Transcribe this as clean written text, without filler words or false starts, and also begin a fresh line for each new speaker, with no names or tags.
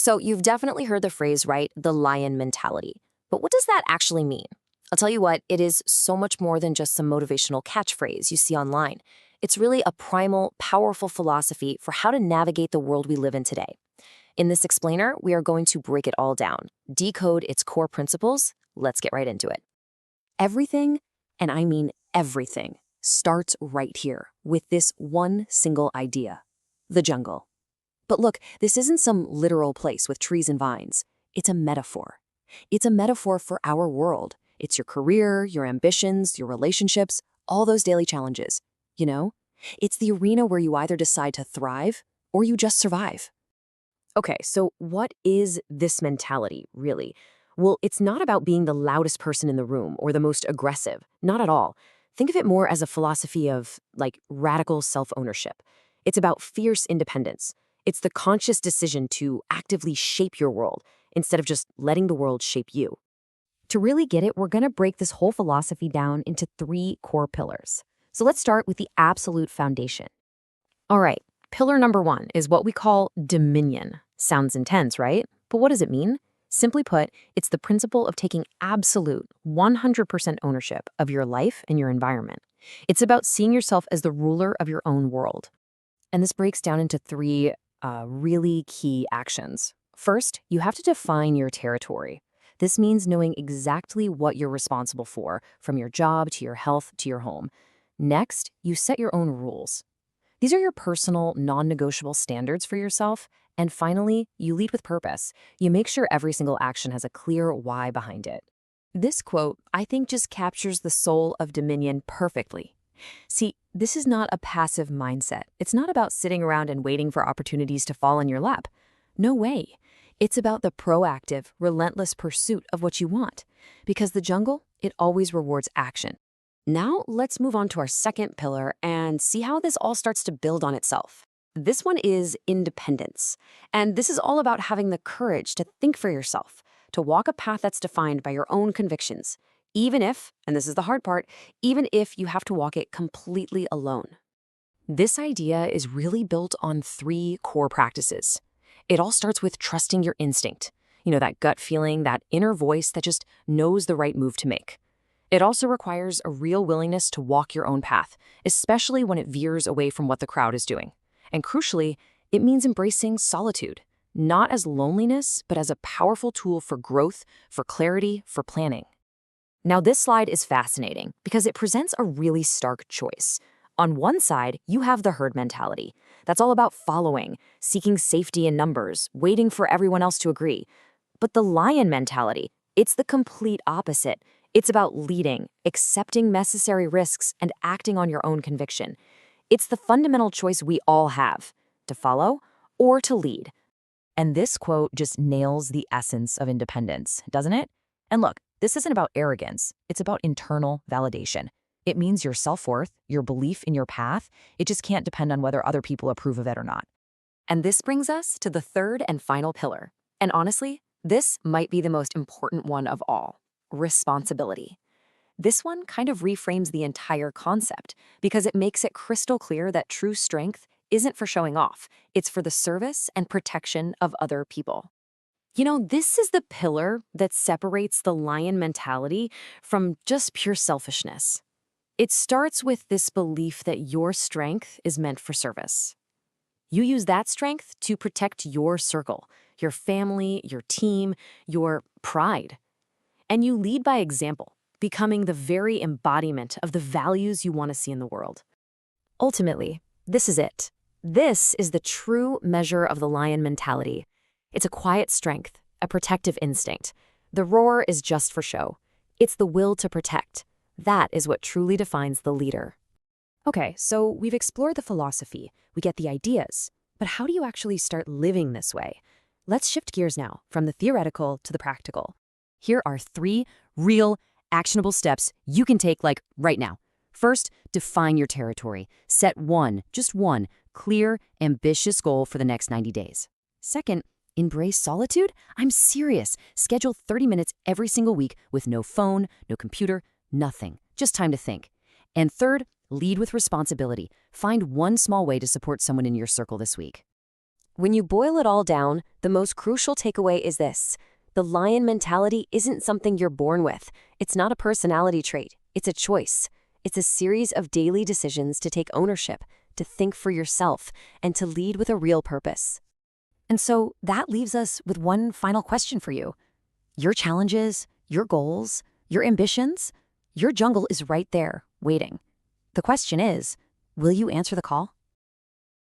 So you've definitely heard the phrase, right? The lion mentality. But what does that actually mean? I'll tell you what, it is so much more than just some motivational catchphrase you see online. It's really a primal, powerful philosophy for how to navigate the world we live in today. In this explainer, we are going to break it all down, decode its core principles. Let's get right into it. Everything, and I mean everything, starts right here with this one single idea: the jungle. But look, this isn't some literal place with trees and vines. It's a metaphor. It's a metaphor for our world. It's your career, your ambitions, your relationships, all those daily challenges. You know? It's the arena where you either decide to thrive or you just survive. Okay, so what is this mentality, really? Well, it's not about being the loudest person in the room or the most aggressive. Not at all. Think of it more as a philosophy of, like, radical self-ownership. It's about fierce independence. It's the conscious decision to actively shape your world instead of just letting the world shape you. To really get it, we're going to break this whole philosophy down into 3 core pillars. So let's start with the absolute foundation. All right, pillar number 1 is what we call dominion. Sounds intense, right? But what does it mean? Simply put, it's the principle of taking absolute 100% ownership of your life and your environment. It's about seeing yourself as the ruler of your own world. And this breaks down into 3 really key actions. First, you have to define your territory. This means knowing exactly what you're responsible for, from your job to your health to your home. Next, you set your own rules. These are your personal, non-negotiable standards for yourself. And finally, you lead with purpose. You make sure every single action has a clear why behind it. This quote, I think, just captures the soul of dominion perfectly. See, this is not a passive mindset. It's not about sitting around and waiting for opportunities to fall in your lap. No way. It's about the proactive, relentless pursuit of what you want. Because the jungle, it always rewards action. Now, let's move on to our second pillar and see how this all starts to build on itself. This one is independence. And this is all about having the courage to think for yourself, to walk a path that's defined by your own convictions, even if, and this is the hard part, even if you have to walk it completely alone. This idea is really built on 3 core practices. It all starts with trusting your instinct. You know, that gut feeling, that inner voice that just knows the right move to make. It also requires a real willingness to walk your own path, especially when it veers away from what the crowd is doing. And crucially, it means embracing solitude, not as loneliness, but as a powerful tool for growth, for clarity, for planning. Now, this slide is fascinating because it presents a really stark choice. On one side, you have the herd mentality. That's all about following, seeking safety in numbers, waiting for everyone else to agree. But the lion mentality, it's the complete opposite. It's about leading, accepting necessary risks, and acting on your own conviction. It's the fundamental choice we all have, to follow or to lead. And this quote just nails the essence of independence, doesn't it? And look, this isn't about arrogance. It's about internal validation. It means your self-worth, your belief in your path. It just can't depend on whether other people approve of it or not. And this brings us to the third and final pillar. And honestly, this might be the most important one of all: responsibility. This one kind of reframes the entire concept because it makes it crystal clear that true strength isn't for showing off. It's for the service and protection of other people. You know, this is the pillar that separates the lion mentality from just pure selfishness. It starts with this belief that your strength is meant for service. You use that strength to protect your circle, your family, your team, your pride. And you lead by example, becoming the very embodiment of the values you want to see in the world. Ultimately, this is it. This is the true measure of the lion mentality. It's a quiet strength, a protective instinct. The roar is just for show. It's the will to protect. That is what truly defines the leader. Okay, so we've explored the philosophy, we get the ideas, but how do you actually start living this way? Let's shift gears now from the theoretical to the practical. Here are 3 real, actionable steps you can take, like, right now. First, define your territory. Set just one, clear, ambitious goal for the next 90 days. Second, embrace solitude. I'm serious. Schedule 30 minutes every single week with no phone, no computer, nothing. Just time to think. And third, lead with responsibility. Find one small way to support someone in your circle this week. When you boil it all down, the most crucial takeaway is this. The lion mentality isn't something you're born with. It's not a personality trait. It's a choice. It's a series of daily decisions to take ownership, to think for yourself, and to lead with a real purpose. And so that leaves us with one final question for you. Your challenges, your goals, your ambitions, your jungle is right there, waiting. The question is, will you answer the call?